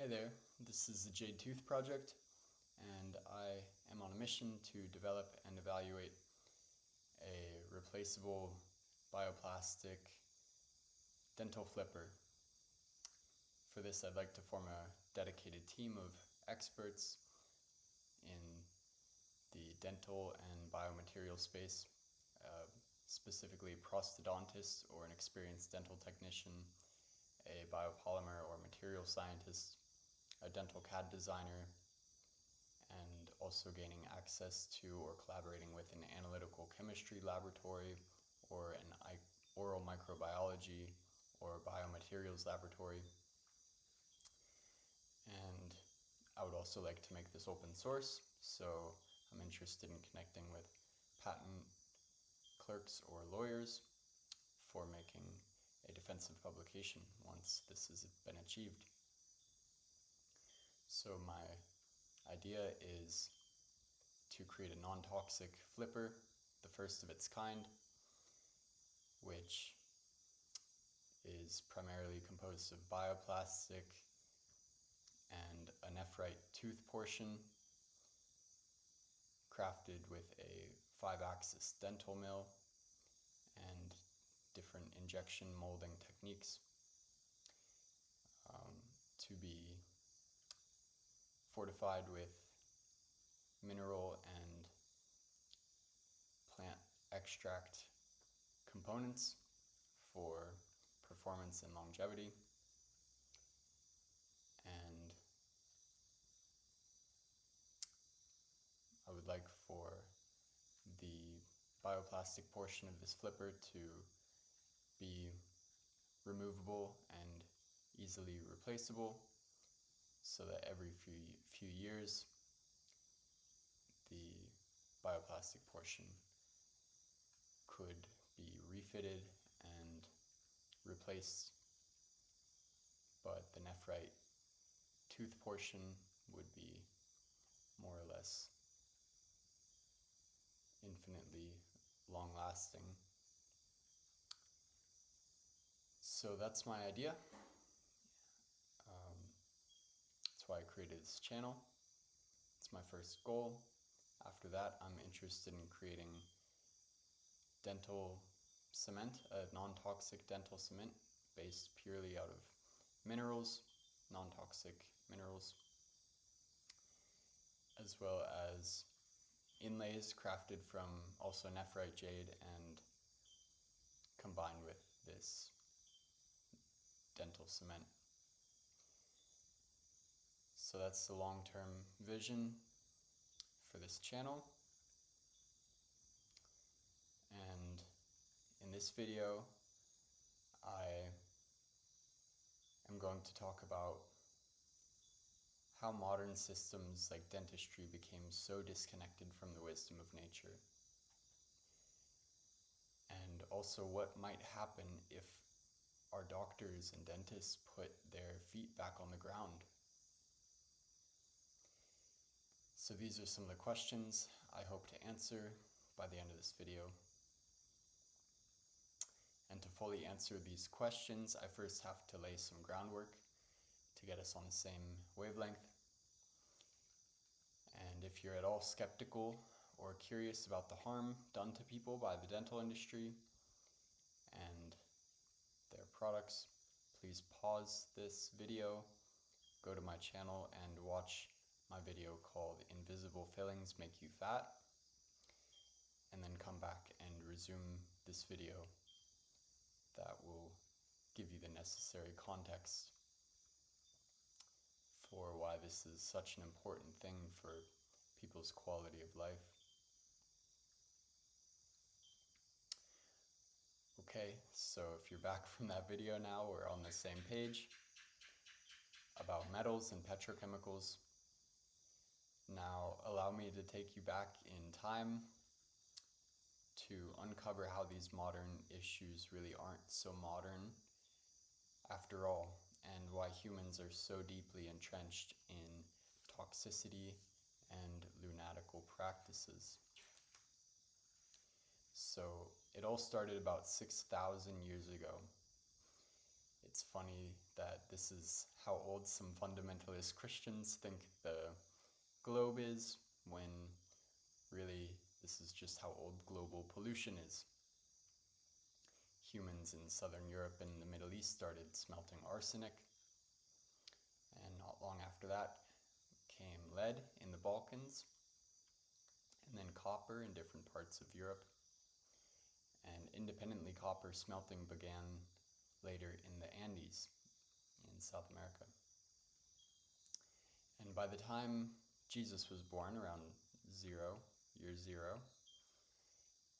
Hey there, this is the Jade Tooth Project, and I am on a mission to develop and evaluate a replaceable bioplastic dental flipper. For this, I'd like to form a dedicated team of experts in the dental and biomaterial space, specifically prosthodontists or an experienced dental technician, a biopolymer or material scientist, a dental CAD designer, and also gaining access to or collaborating with an analytical chemistry laboratory or an oral microbiology or biomaterials laboratory. And I would also like to make this open source, so I'm interested in connecting with patent clerks or lawyers for making a defensive publication once this has been achieved. So my idea is to create a non-toxic flipper, the first of its kind, which is primarily composed of bioplastic and a nephrite tooth portion crafted with a 5-axis dental mill and different injection molding techniques to be fortified with mineral and plant extract components for performance and longevity. And I would like for the bioplastic portion of this flipper to be removable and easily replaceable, so that every few years the bioplastic portion could be refitted and replaced, but the nephrite tooth portion would be more or less infinitely long-lasting. So that's my idea. That's why I created this channel. It's my first goal. After that, I'm interested in creating dental cement, a non-toxic dental cement based purely out of minerals, non-toxic minerals, as well as inlays crafted from also nephrite jade and combined with this dental cement. So that's the long-term vision for this channel. And in this video, I am going to talk about how modern systems like dentistry became so disconnected from the wisdom of nature, and also what might happen if our doctors and dentists put their feet back on the ground. So these are some of the questions I hope to answer by the end of this video. And to fully answer these questions, I first have to lay some groundwork to get us on the same wavelength. And if you're at all skeptical or curious about the harm done to people by the dental industry and their products, please pause this video, go to my channel and watch my video called Invisible Fillings Make You Fat, and then come back and resume this video that will give you the necessary context for why this is such an important thing for people's quality of life. Okay, so if you're back from that video now, we're on the same page about metals and petrochemicals. Now, allow me to take you back in time to uncover how these modern issues really aren't so modern after all, and why humans are so deeply entrenched in toxicity and lunatical practices. So it all started about 6,000 years ago. it's funny that this is how old some fundamentalist Christians think the globe is, when really this is just how old global pollution is. Humans in southern Europe and the Middle East started smelting arsenic, and not long after that came lead in the Balkans, and then copper in different parts of Europe. And independently, copper smelting began later in the Andes in South America. And by the time Jesus was born, around year zero,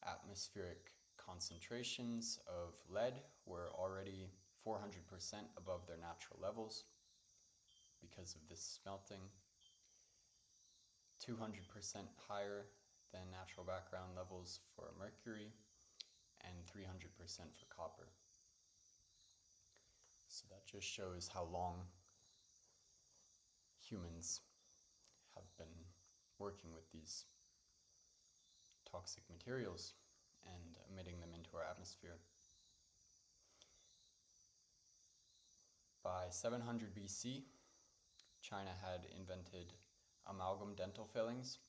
atmospheric concentrations of lead were already 400% above their natural levels because of this smelting, 200% higher than natural background levels for mercury, and 300% for copper. So that just shows how long humans have been working with these toxic materials and emitting them into our atmosphere. By 700 BC, China had invented amalgam dental fillings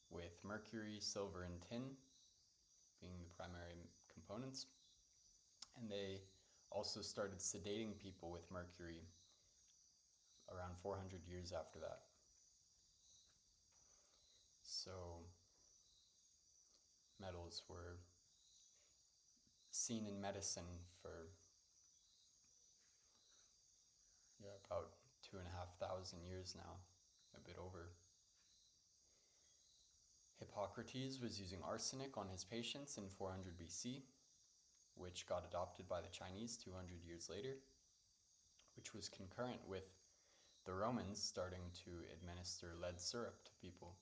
with mercury, silver, and tin being the primary components. And they also started sedating people with mercury around 400 years after that. So metals were seen in medicine for about 2,500 years now, a bit over. Hippocrates was using arsenic on his patients in 400 BC, which got adopted by the Chinese 200 years later, which was concurrent with the Romans starting to administer lead syrup to people.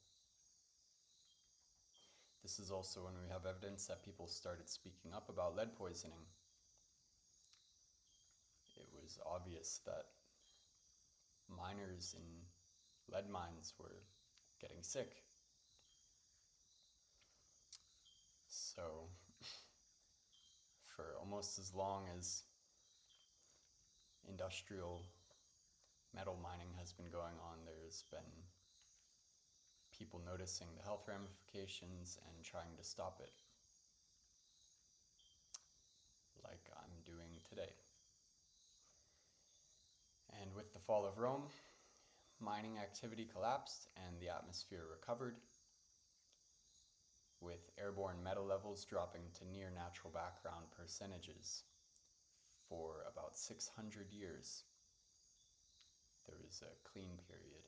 This is also when we have evidence that people started speaking up about lead poisoning. It was obvious that miners in lead mines were getting sick. So, for almost as long as industrial metal mining has been going on, there's been people noticing the health ramifications and trying to stop it, like I'm doing today. And with the fall of Rome, mining activity collapsed and the atmosphere recovered, with airborne metal levels dropping to near natural background percentages for about 600 years. There was a clean period.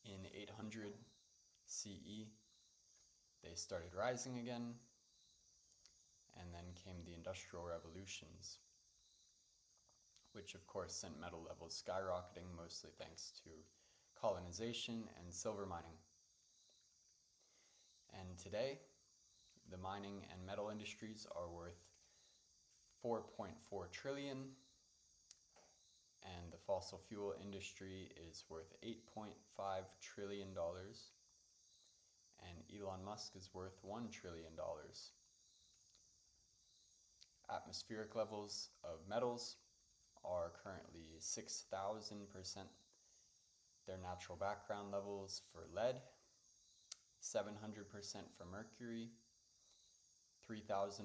In 800 CE, they started rising again, and then came the Industrial Revolutions, which of course sent metal levels skyrocketing, mostly thanks to colonization and silver mining. And today, the mining and metal industries are worth 4.4 trillion, and the fossil fuel industry is worth $8.5 trillion, and Elon Musk is worth $1 trillion. Atmospheric levels of metals are currently 6,000% their natural background levels for lead, 700% for mercury, 3,000%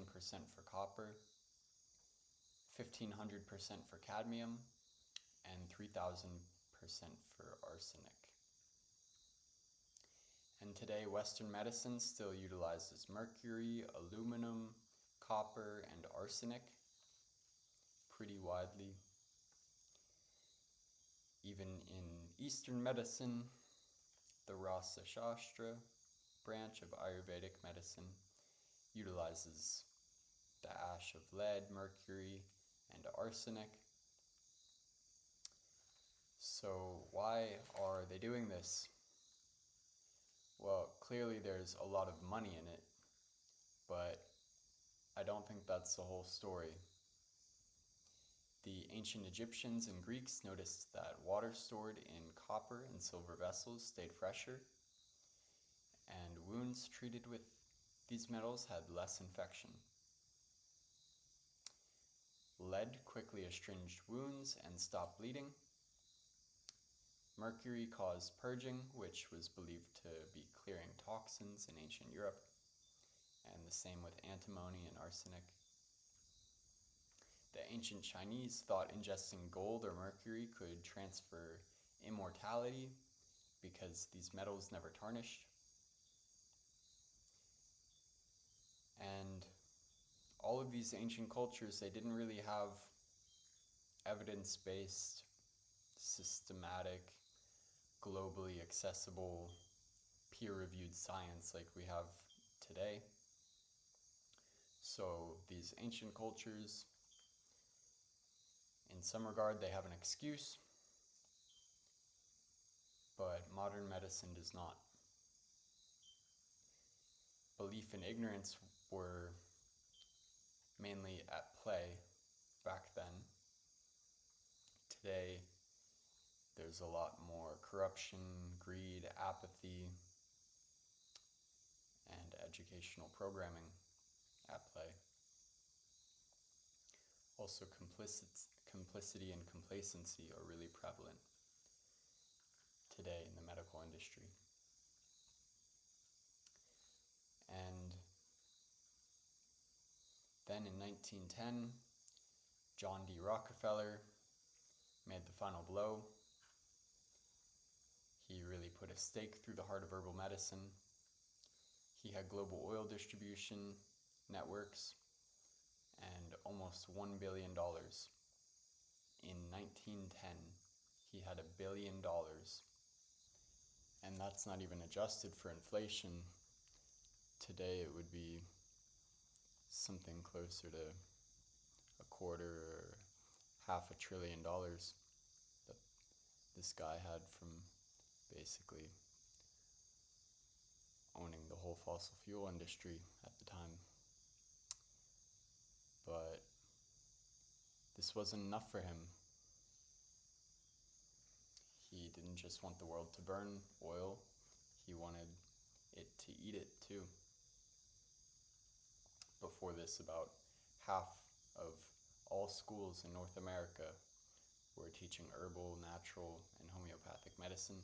for copper, 1,500% for cadmium, and 3,000% for arsenic. And today, Western medicine still utilizes mercury, aluminum, copper, and arsenic pretty widely. Even in Eastern medicine, the Rasa Shastra branch of Ayurvedic medicine utilizes the ash of lead, mercury, and arsenic. So why are they doing this? Well, clearly there's a lot of money in it, but I don't think that's the whole story. The ancient Egyptians and Greeks noticed that water stored in copper and silver vessels stayed fresher, and wounds treated with these metals had less infection. Lead quickly astringed wounds and stopped bleeding. Mercury caused purging, which was believed to be clearing toxins in ancient Europe, and the same with antimony and arsenic. The ancient Chinese thought ingesting gold or mercury could transfer immortality because these metals never tarnished. And all of these ancient cultures, they didn't really have evidence-based, systematic, globally accessible, peer-reviewed science like we have today. So these ancient cultures, in some regard, they have an excuse, but modern medicine does not. Belief and ignorance were mainly at play back then. Today, there's a lot more corruption, greed, apathy, and educational programming at play. Also, complicity and complacency are really prevalent today in the medical industry. And then in 1910, John D. Rockefeller made the final blow. He really put a stake through the heart of herbal medicine. He had global oil distribution networks and almost $1 billion. In 1910, he had $1 billion. And that's not even adjusted for inflation. Today it would be something closer to $250 or $500 billion that this guy had from basically owning the whole fossil fuel industry at the time. But this wasn't enough for him. He didn't just want the world to burn oil, he wanted it to eat it too. Before this, about half of all schools in North America were teaching herbal, natural, and homeopathic medicine.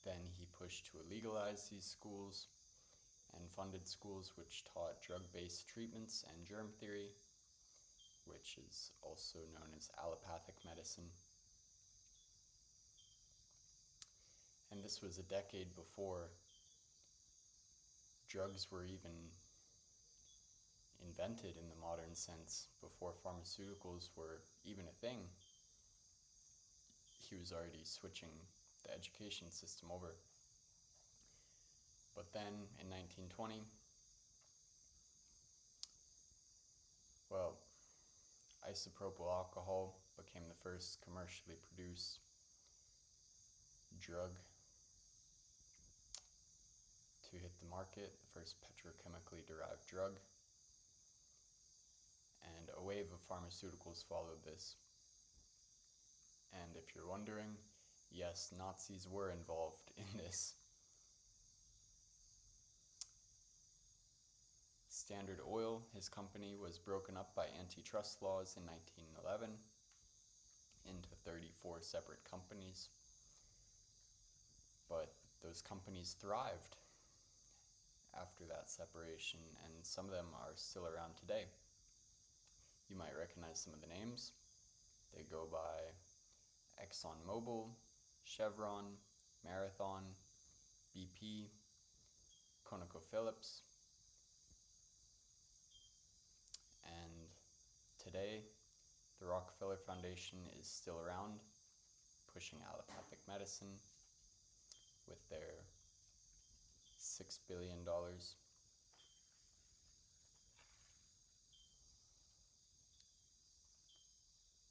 Then he pushed to legalize these schools and funded schools which taught drug-based treatments and germ theory, which is also known as allopathic medicine. And this was a decade before drugs were even invented in the modern sense, before pharmaceuticals were even a thing. He was already switching the education system over. But then in 1920, isopropyl alcohol became the first commercially produced drug to hit the market, the first petrochemically derived drug. And a wave of pharmaceuticals followed this. And if you're wondering, yes, Nazis were involved in this. Standard Oil, his company, was broken up by antitrust laws in 1911 into 34 separate companies. But those companies thrived after that separation, and some of them are still around today. You might recognize some of the names. They go by ExxonMobil, Chevron, Marathon, BP, ConocoPhillips, and today the Rockefeller Foundation is still around, pushing allopathic medicine with their $6 billion.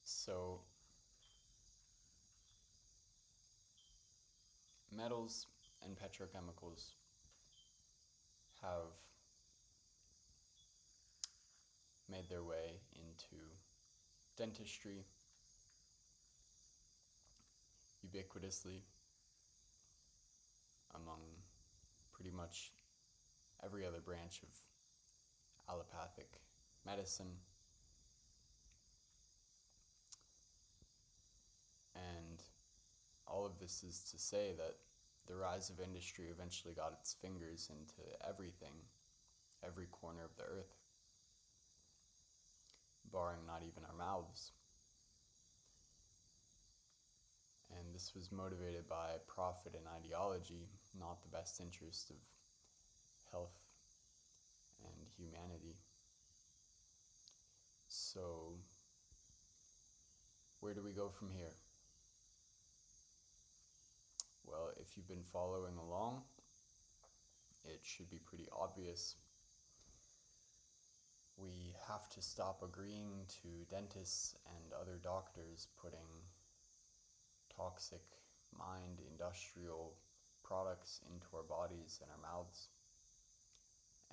So metals and petrochemicals have made their way into dentistry ubiquitously among pretty much every other branch of allopathic medicine. all of this is to say that the rise of industry eventually got its fingers into everything, every corner of the earth, barring not even our mouths. And this was motivated by profit and ideology, not the best interest of health and humanity. So, where do we go from here? Well, if you've been following along, it should be pretty obvious. We have to stop agreeing to dentists and other doctors putting toxic, mined, industrial products into our bodies and our mouths.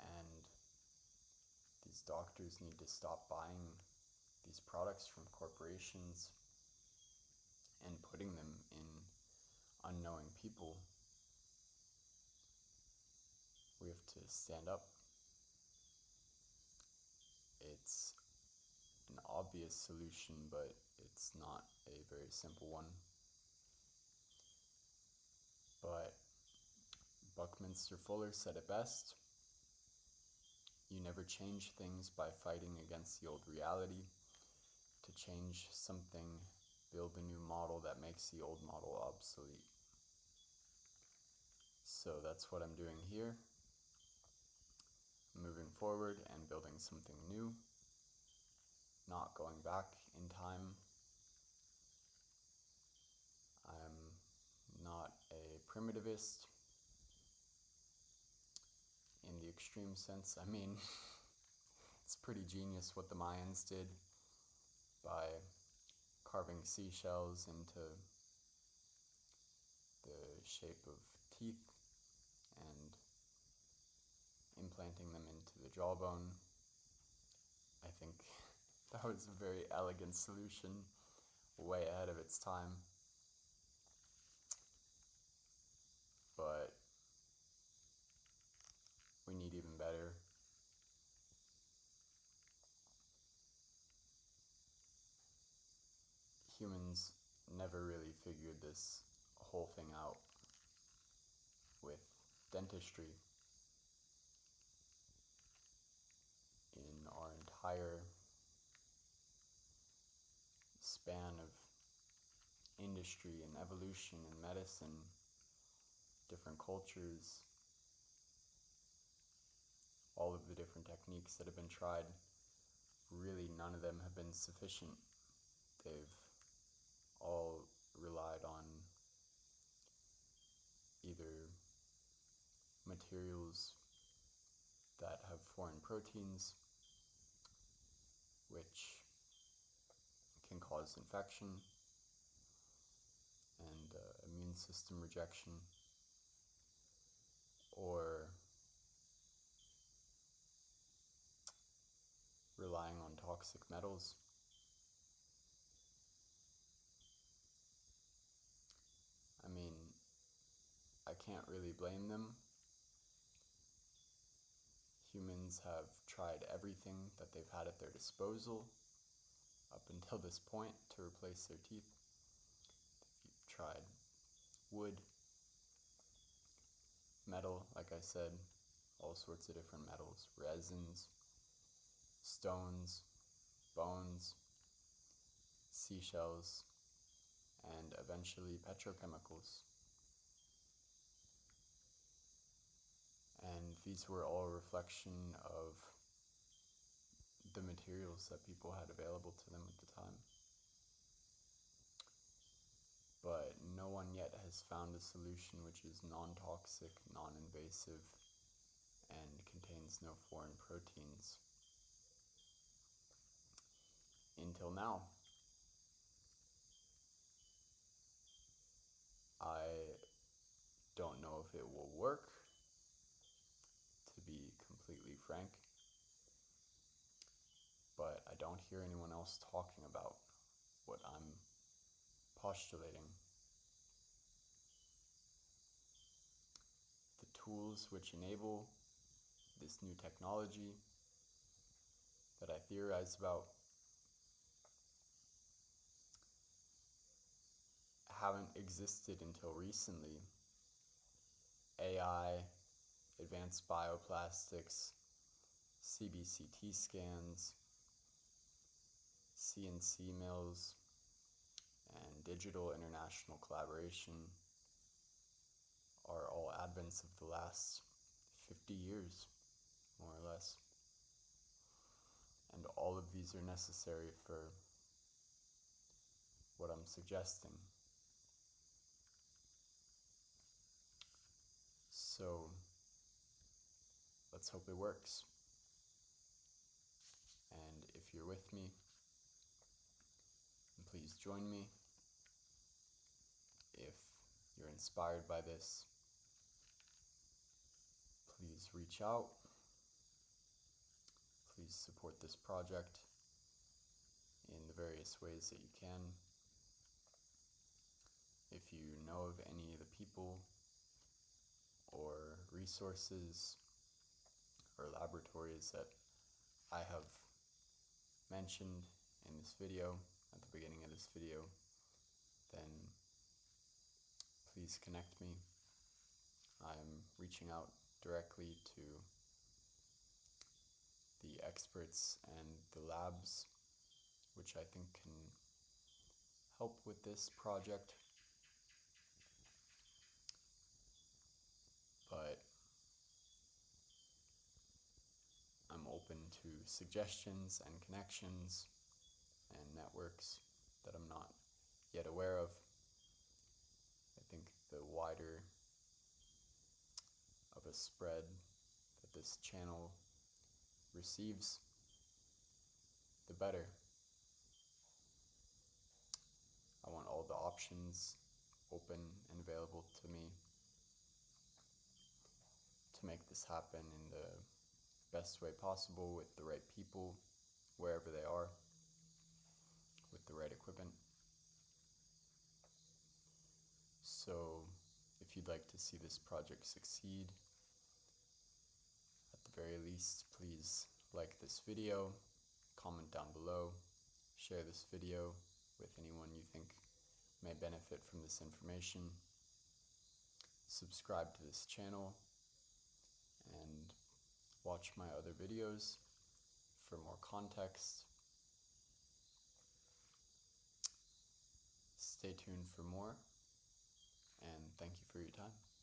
And these doctors need to stop buying these products from corporations and putting them in unknowing people. We have to stand up. It's an obvious solution, but it's not a very simple one. But Buckminster Fuller said it best: you never change things by fighting against the old reality. To change something, build a new model that makes the old model obsolete. So that's what I'm doing here. Moving forward and building something new, not going back in time. I'm not a primitivist in the extreme sense. I mean, it's pretty genius what the Mayans did by carving seashells into the shape of teeth and implanting them into the jawbone. I think that was a very elegant solution, way ahead of its time. But we need even better. Humans never really figured this whole thing out with dentistry. In our entire span of industry and evolution and medicine, different cultures, all of the different techniques that have been tried, really none of them have been sufficient. They've all relied on either materials that have foreign proteins, which can cause infection and immune system rejection, or relying on toxic metals. I mean, I can't really blame them. Humans have tried everything that they've had at their disposal up until this point to replace their teeth. You've tried wood, metal, like I said, all sorts of different metals, resins, stones, bones, seashells, and eventually petrochemicals. And these were all a reflection of the materials that people had available to them at the time. But no one yet has found a solution which is non-toxic, non-invasive, and contains no foreign proteins. Until now. I don't know if it will work, to be completely frank, but I don't hear anyone else talking about what I'm postulating. The tools which enable this new technology that I theorize about haven't existed until recently. AI, advanced bioplastics, CBCT scans, CNC mills, and digital international collaboration are all advents of the last 50 years, more or less. And all of these are necessary for what I'm suggesting. So let's hope it works. And if you're with me, please join me. If you're inspired by this, please reach out. Please support this project in the various ways that you can. If you know of any of the people or resources or laboratories that I have mentioned in this video, at the beginning of this video, then please connect me. I'm reaching out directly to the experts and the labs, which I think can help with this project. But I'm open to suggestions and connections and networks that I'm not yet aware of. I think the wider of a spread that this channel receives, the better. I want all the options open and available to me to make this happen in the best way possible with the right people, wherever they are, with the right equipment. So if you'd like to see this project succeed, at the very least, please like this video, comment down below, share this video with anyone you think may benefit from this information, subscribe to this channel, and watch my other videos for more context. Stay tuned for more, and thank you for your time.